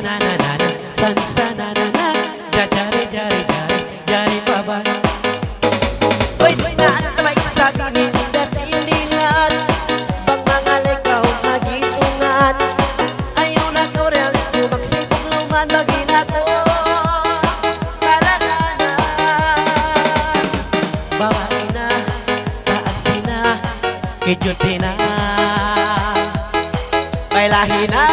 sana na na na, san sana na na, jari jari jari jari paban. Oy na may sabi ni Inda siningan, bang mga likaw magitungan. Ayaw na ko rin magsipong luman magina ko. Kalakana babae na, taasin na, kijutin na, bailahin na.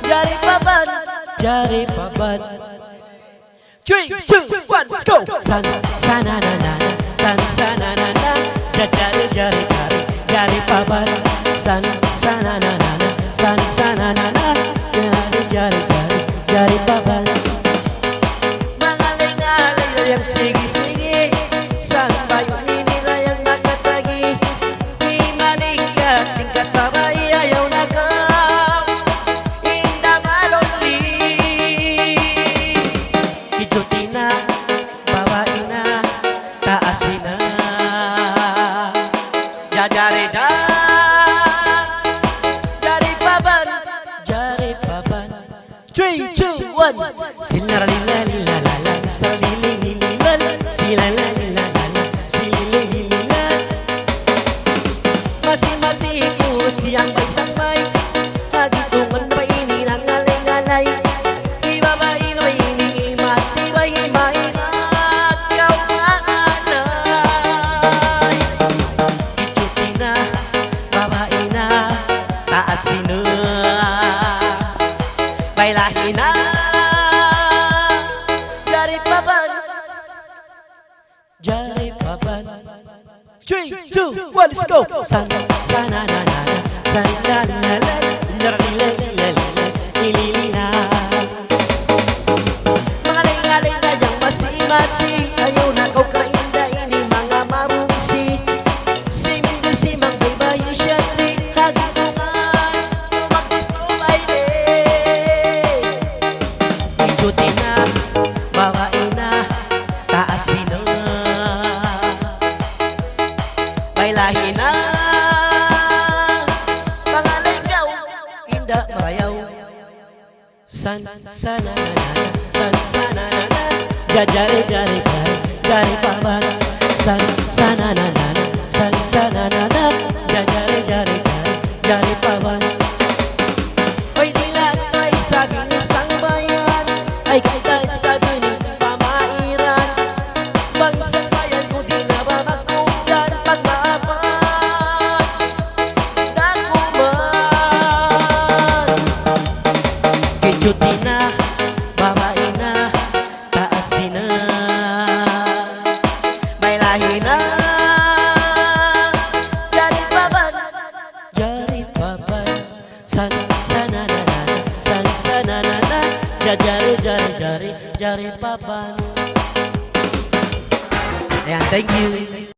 Jari paban, jari paban. 3, 2, 1, let's go. San sana na na, san sana na na, jari jari jari jari paban. San sana na na, san sana na na, jari jari jari jari paban. Mengalir-ngalir yang sige-sige, sampai nila yang nakatagi. Di manika tingkat babae ayaw na ka. Inda maloli, kijutin na, babae na, taasin na, jari jari paban, jari paban. 3, 2, 1. Sila lila lila lala, sila lili lili lala, sila lila lila lala, sila lili lila. Masing-masing itu siang bay-samay, hagitungan pa ini nang ngalay-ngalay. Ibabain ba ini mati ba himahingat kau anay. Kijutin na, babae na, taasin na, bailahin na, jari paban, jari paban. 3, 2, 1, let's go. San sana na na, san na na na, lili lili lili na. Mengaling-aling na yang masing-masing, ayaw na kau kainda ini mga mamusi. Simang baybay syatri, hagitungan, magdisko baile. Kijutin na, babae na, taasin na, bailahin na. Pangaligaw, inda marayaw. San sana na na, san sana na na, jari jari jari jari paban. San sana na na, san sana na na, jari jari jari jari paban. Oy dilas ay sabi ni sang bayan, ay kita sabi ni pamairan. Bangsang bayan ko di na ba magkugan pag maapat dakuman. Kijutin na, babae na, taasin na, bailahin na, jari paban, jari paban. San sana na na, san sana na na, jari jari jari jari paban. Ayan, thank you.